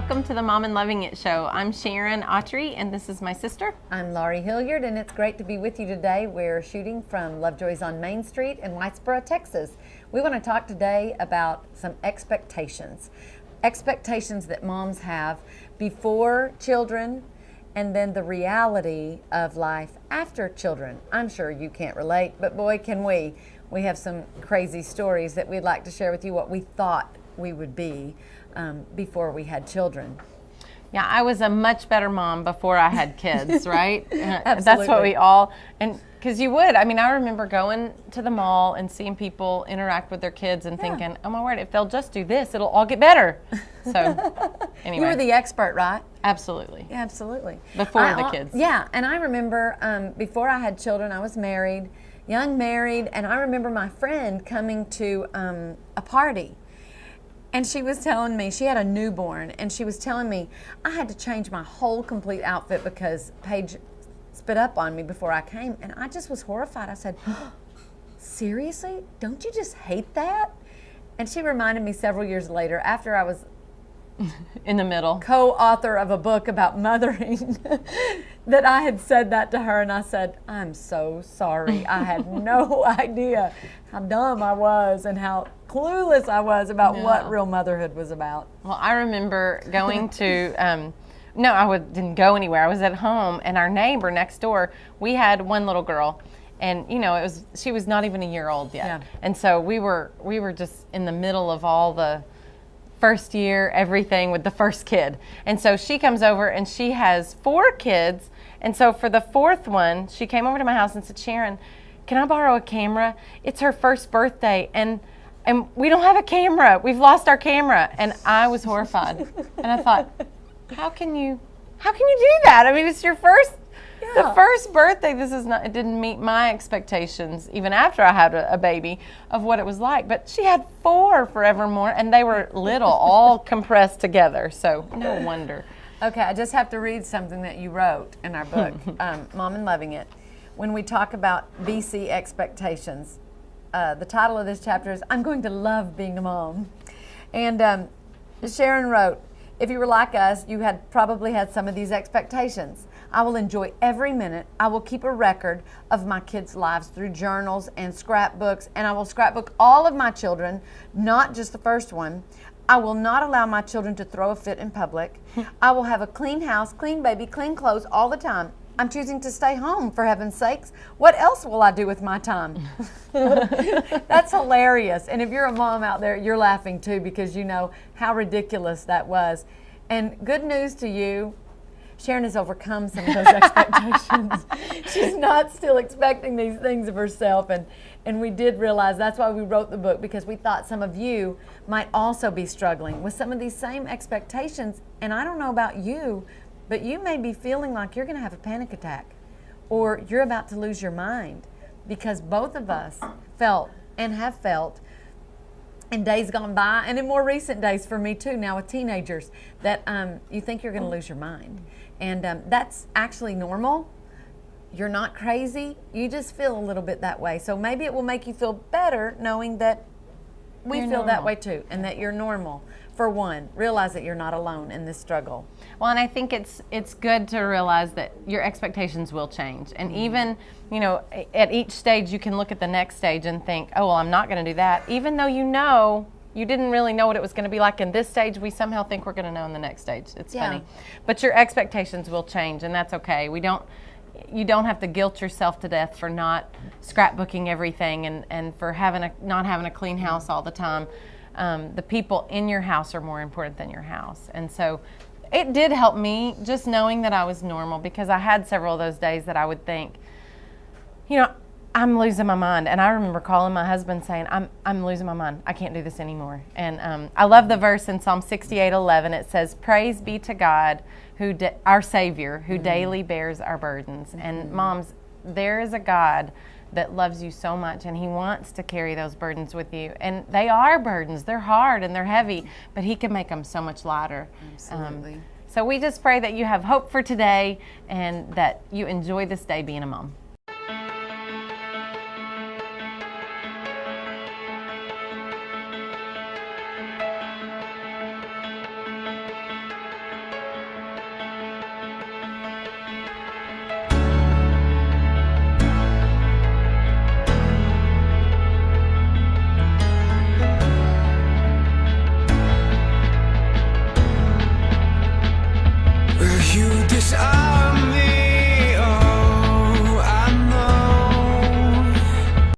welcome to the Mom and Loving It show. I'm Sharon Autry, and this is my sister. I'm Laurie Hilliard, and it's great to be with you today. We're shooting from Lovejoy's on Main Street in Whitesboro, Texas. We want to talk today about some expectations. Expectations that moms have before children, and then the reality of life after children. I'm sure you can't relate, but boy, can we. We have some crazy stories that we'd like to share with you, what we thought we would be before we had children. Yeah, I was a much better mom before I had kids, right? Absolutely. That's what we all, and because you would. I mean, I remember going to the mall and seeing people interact with their kids and thinking, oh my word, if they'll just do this, it'll all get better. So, anyway. You were the expert, right? Absolutely. Yeah, absolutely. Before the kids. Yeah, and I remember before I had children, I was married, young married, and I remember my friend coming to a party. And she was telling me, she had a newborn, and she was telling me I had to change my whole complete outfit because Paige spit up on me before I came. And I just was horrified. I said, seriously? Don't you just hate that? And she reminded me several years later, after I was in the middle, co-author of a book about mothering, that I had said that to her, and I said, I'm so sorry. I had no idea how dumb I was and how clueless I was about what real motherhood was about. Well, I remember going to, didn't go anywhere. I was at home, and our neighbor next door, we had one little girl, and she was not even a year old yet. Yeah. And so we were just in the middle of all the first year, everything with the first kid. And so she comes over, and she has 4 kids. And so for the 4th one, she came over to my house and said, Sharon, can I borrow a camera? It's her first birthday, and we don't have a camera. We've lost our camera. And I was horrified. And I thought, how can you do that? I mean, it's your the first birthday. It didn't meet my expectations, even after I had a baby, of what it was like. But she had 4 forevermore, and they were little, all compressed together. So no wonder. Okay, I just have to read something that you wrote in our book, Mom and Loving It. When we talk about BC expectations, the title of this chapter is, I'm going to love being a mom. And Sharon wrote, if you were like us, you had probably had some of these expectations. I will enjoy every minute. I will keep a record of my kids' lives through journals and scrapbooks, and I will scrapbook all of my children, not just the first one. I will not allow my children to throw a fit in public. I will have a clean house, clean baby, clean clothes all the time. I'm choosing to stay home, for heaven's sakes. What else will I do with my time? That's hilarious. And if you're a mom out there, you're laughing too, because you know how ridiculous that was. And good news to you, Sharon has overcome some of those expectations. She's not still expecting these things of herself. And we did realize that's why we wrote the book, because we thought some of you might also be struggling with some of these same expectations. And I don't know about you, but you may be feeling like you're going to have a panic attack, or you're about to lose your mind, because both of us felt and have felt in days gone by, and in more recent days for me too, now with teenagers, that you think you're going to lose your mind. And that's actually normal. You're not crazy. You just feel a little bit that way. So maybe it will make you feel better knowing that we feel that way too, and that you're normal. For one, realize that you're not alone in this struggle. Well, and I think it's good to realize that your expectations will change. And even, at each stage, you can look at the next stage and think, oh, well, I'm not going to do that. Even though you didn't really know what it was going to be like in this stage, we somehow think we're going to know in the next stage. It's funny. But your expectations will change, and that's okay. You don't have to guilt yourself to death for not scrapbooking everything and for not having a clean house all the time. The people in your house are more important than your house. And so it did help me just knowing that I was normal, because I had several of those days that I would think, I'm losing my mind. And I remember calling my husband saying, I'm losing my mind. I can't do this anymore. And I love the verse in Psalm 68:11. It says, praise be to God, our Savior, who daily bears our burdens. And moms, there is a God that loves you so much, and he wants to carry those burdens with you. And they are burdens. They're hard and they're heavy, but he can make them so much lighter. Absolutely. So we just pray that you have hope for today and that you enjoy this day being a mom.